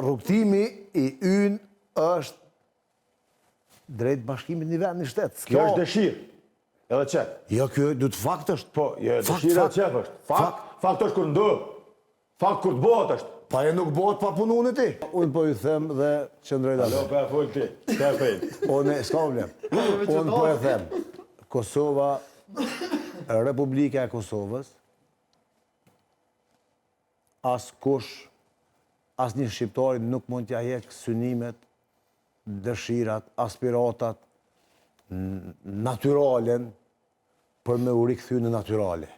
rrugtimi i ynë është drejt bashkimit një vend një shtetë. Kjo është dëshirë, edhe qep. Jo, kjo du të fakt është. Po, dëshirë edhe qep është. Fakt është kur ndodhë. Fakt kur të bëhet është. Pa e nuk bëhet pa punun e ti. Unë po ju them dhe qëndroj dhe. Alo, pa e full ti. Ka e fejt. Unë, s'ka problem. Unë po e them. Kosova, Republika e Kosovës, as kush, as një shqiptari nuk mund t'ja heq synimet, dëshirat, aspiratat, natyralen, për me u rikthy në natyrale.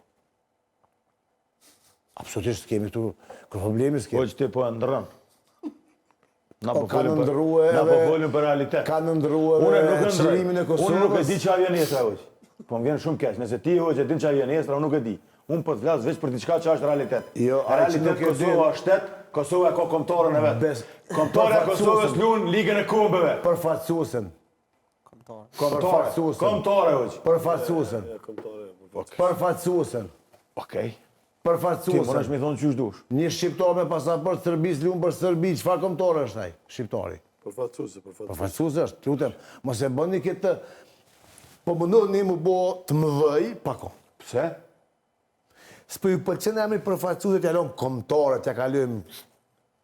Absolutisht kemi këtu, kërë problemi s'kemi. Po që ti po e ndërën. Na po kanë folim për realitet. Kanë ndërrua dhe qërimin e Kosovës. Unë nuk e di që avjen esra, hoq. Po më vjen shumë keq. Nëse ti, hoq, e din që avjen esra, unë nuk e di. Unë po të flasë veç për diçka që është realitet. Realitet Kosova është shtet, Kosova e ka kombëtarën e vetë. Kombëtarja e Kosovës luan ligën e kombëve. Përfaqësuesen. Kombëtare, hoq. Përfaqësuesen. Okej. Ti Përfaqësuesen. më mi thonë qysh dush. Një shqiptar me pasaport Serbisë luan për Serbi, çfarë kombëtare është ai? Shqiptari. Përfaqësues është, lutem. Mos e bëni këtë. Po mundoni më bë të mëdhej, pa kohë. Pse? S'po ju pëlqen emri përfaqësues të jalon kombëtare, t'ja kalojmë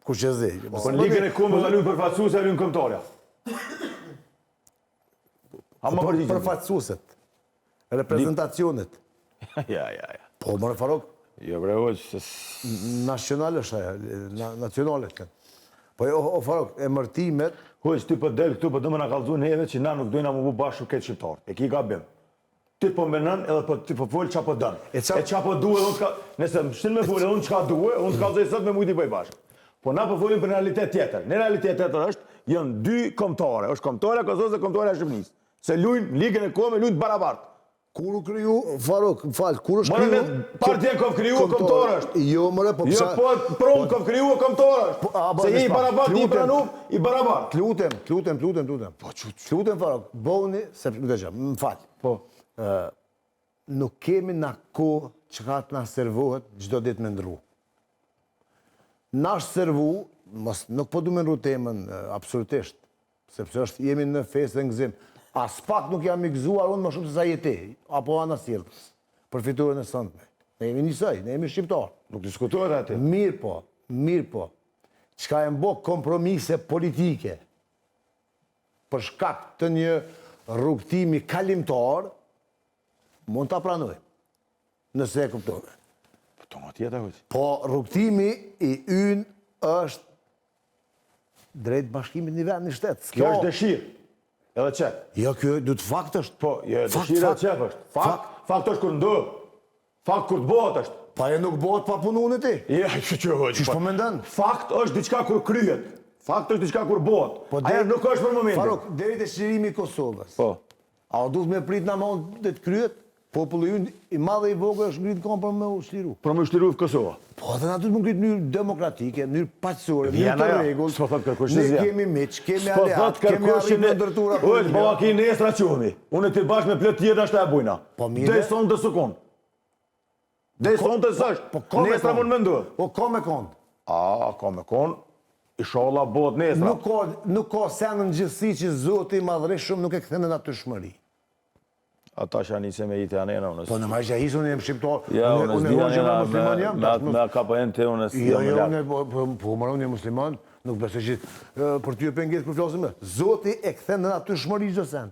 kushezi. Po ligën e kombëve luan përfaqësues e luan kombëtarja. Përfaqësueset. Reprezentacionet. Ja. Po, more Farok. Jo bre hoq, se... Nacional është aja, nacionalet kanë. Po o Farok, emërtimet... Hoq, ti për del këtu, për dëmë në kalëzu neve që na nuk dojna më bu bashkë këtë shqiptarë. E ki gabim. Ti po menën edhe ti po folë qa po dënë. E qa po duhe, nëse më shtin me folë, unë qka duhe, unë t'ka zëjë sot me mujti bëj bashkë. Po na po folim për në realitet tjetër. Në realitet tjetër është, jënë dy kombëtare. Është kombëtarja e Kosovës dhe kombëtarja e Shqipërisë. Se lujnë ligën e kohë me lujnë barabartë. Kur u kriju, Farok, më falë, kur është kriju... Mërë në partjen kom kriju, kombëtar është. Jo, mëre, po pësa... Jo, po pronë kom kriju, kombëtar është. Se je i barabartë, i pranum, i barabartë. Lutem. Lutem, Farok, bëuni, se më falë. Po. Nuk kemi në kohë që ka të në servohet gjdo ditë me ndru. Nash servu, nuk po du me ndru temën absolutisht, sepse është jemi në fesë dhe ngëzim. As pak nuk jam i gëzuar unë më shumë se sa jeti, apo anë asirtës, për fiturën e sëndme. Ne jemi njësaj, ne jemi shqiptarë. Nuk diskutuar atë. Mirë po. Qka e mbo kompromise politike për shkak të një rrugtimi kalimtar, mund të pranoj, nëse e kuptove. Po të nga tjetë, hoq. Po rrugtimi i ynë është drejt bashkimit një vend një shtetë. Kjo është dëshirë. Edhe qep. Jo, kjo du të fakt është. Po, dëshira e qep është. Fakt është kur ndodhë. Fakt kur të bëhet është. Pa e nuk bëhet pa punun e ti. Ja, që hoq. Qish po me ndenë? Fakt është diçka kur kryet. Fakt është diçka kur bëhet. Aja nuk është për momentin. Farok, deri të shqirimi i Kosovës. Po. A duhet me prit në amon dhe të kryet? Popullu ju i madhe i vogë është ngritë kom për me u shliru. Për me u shliru në Kosova. Po, dhe na duhet më ngritë njërë demokratike, njërë paqësore, njërë të regullë. Ne kemi miq, kemi aleat, kemi arrit në ndërtura për një. Po, ki nesra qumi. Unë ti bashkë me plët tjetë ashtë e bujna. Dhe i sonë të sukon. Dhe i sonë të sështë. Nesra mund me ndohë. Po, ka me konë. Ka me konë. Ishala bëhet nesra. Nuk ka senë në gjithësi që Zoti madhërish shumë nuk e këthene në atë shmëri. Ata që anise me jitë anena unës. Po në marrë që ahisë unë jem shqiptar. Ja, unës di anena me KPN të unës. Jo, po unë jem musliman, nuk besë që për ty e pengjet për flasëm me. Zoti e këthen në atë shmëri gjithë sen.